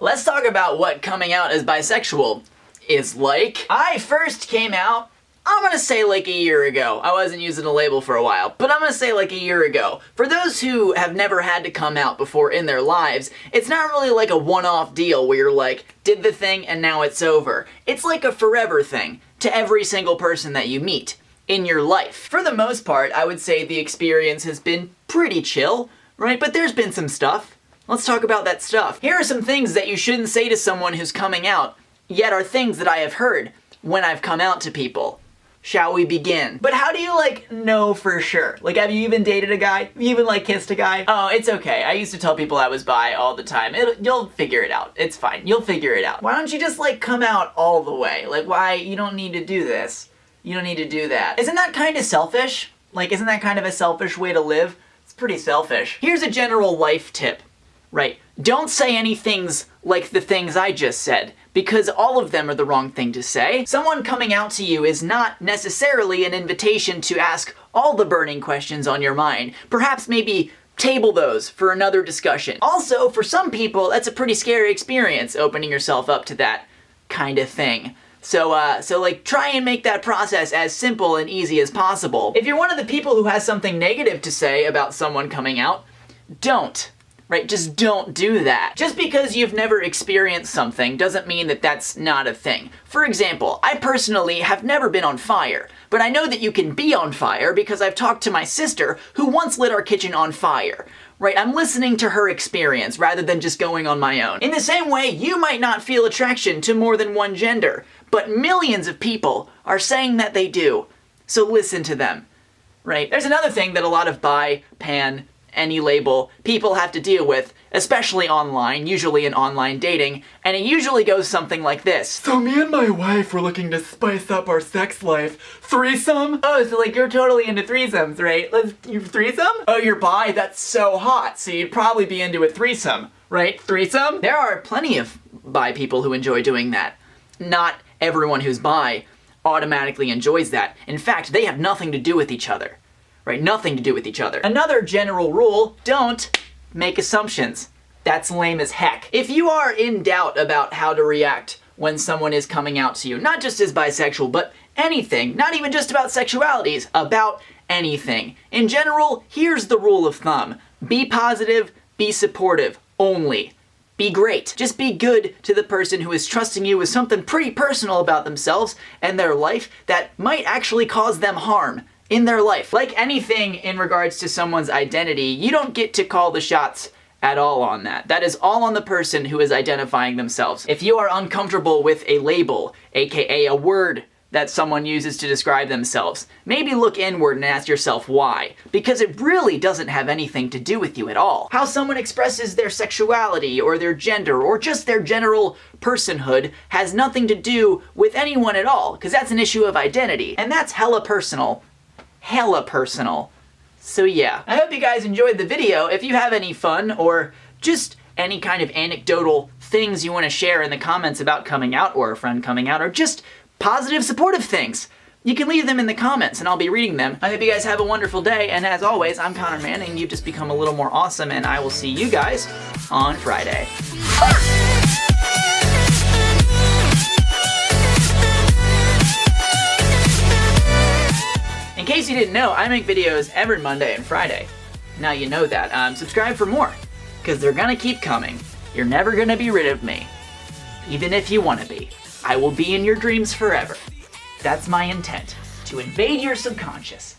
Let's talk about what coming out as bisexual is like. I first came out, I'm gonna say like a year ago. I wasn't using a label for a while, but I'm gonna say like a year ago. For those who have never had to come out before in their lives, it's not really like a one-off deal where you're like, did the thing and now it's over. It's like a forever thing to every single person that you meet in your life. For the most part, I would say the experience has been pretty chill, right? But there's been some stuff. Let's talk about that stuff. Here are some things that you shouldn't say to someone who's coming out, yet are things that I have heard when I've come out to people. Shall we begin? But how do you know for sure? Have you even dated a guy? Have you even kissed a guy? Oh, it's okay. I used to tell people I was bi all the time. You'll figure it out. It's fine. You'll figure it out. Why don't you just come out all the way? Why? You don't need to do this. You don't need to do that. Isn't that kind of selfish? Isn't that kind of a selfish way to live? It's pretty selfish. Here's a general life tip. Right. Don't say any things like the things I just said, because all of them are the wrong thing to say. Someone coming out to you is not necessarily an invitation to ask all the burning questions on your mind. Perhaps maybe table those for another discussion. Also, for some people, that's a pretty scary experience, opening yourself up to that kind of thing. So try and make that process as simple and easy as possible. If you're one of the people who has something negative to say about someone coming out, don't. Right? Just don't do that. Just because you've never experienced something doesn't mean that that's not a thing. For example, I personally have never been on fire, but I know that you can be on fire because I've talked to my sister who once lit our kitchen on fire. Right? I'm listening to her experience rather than just going on my own. In the same way, you might not feel attraction to more than one gender, but millions of people are saying that they do. So listen to them. Right? There's another thing that a lot of bi, pan, any label people have to deal with, especially online, usually in online dating, and it usually goes something like this. So me and my wife were looking to spice up our sex life. Threesome? Oh, so you're totally into threesomes, right? You threesome? Oh, you're bi? That's so hot, so you'd probably be into a threesome, right? Threesome? There are plenty of bi people who enjoy doing that. Not everyone who's bi automatically enjoys that. In fact, they have nothing to do with each other. Right? Nothing to do with each other. Another general rule, don't make assumptions. That's lame as heck. If you are in doubt about how to react when someone is coming out to you, not just as bisexual, but anything, not even just about sexualities, about anything. In general, here's the rule of thumb. Be positive, be supportive, only. Be great. Just be good to the person who is trusting you with something pretty personal about themselves and their life that might actually cause them harm in their life. Like anything in regards to someone's identity, you don't get to call the shots at all on that. That is all on the person who is identifying themselves. If you are uncomfortable with a label, aka a word that someone uses to describe themselves, maybe look inward and ask yourself why. Because it really doesn't have anything to do with you at all. How someone expresses their sexuality or their gender or just their general personhood has nothing to do with anyone at all, because that's an issue of identity. And that's hella personal. Hella personal. So yeah, I hope you guys enjoyed the video. If you have any fun or just any kind of anecdotal things you want to share in the comments about coming out or a friend coming out or just positive supportive things, you can leave them in the comments and I'll be reading them. I hope you guys have a wonderful day, and as always, I'm Connor Manning. You've just become a little more awesome, and I will see you guys on Friday. In case you didn't know, I make videos every Monday and Friday. Now you know that. Subscribe for more, because they're gonna keep coming. You're never gonna be rid of me. Even if you wanna be. I will be in your dreams forever. That's my intent, to invade your subconscious.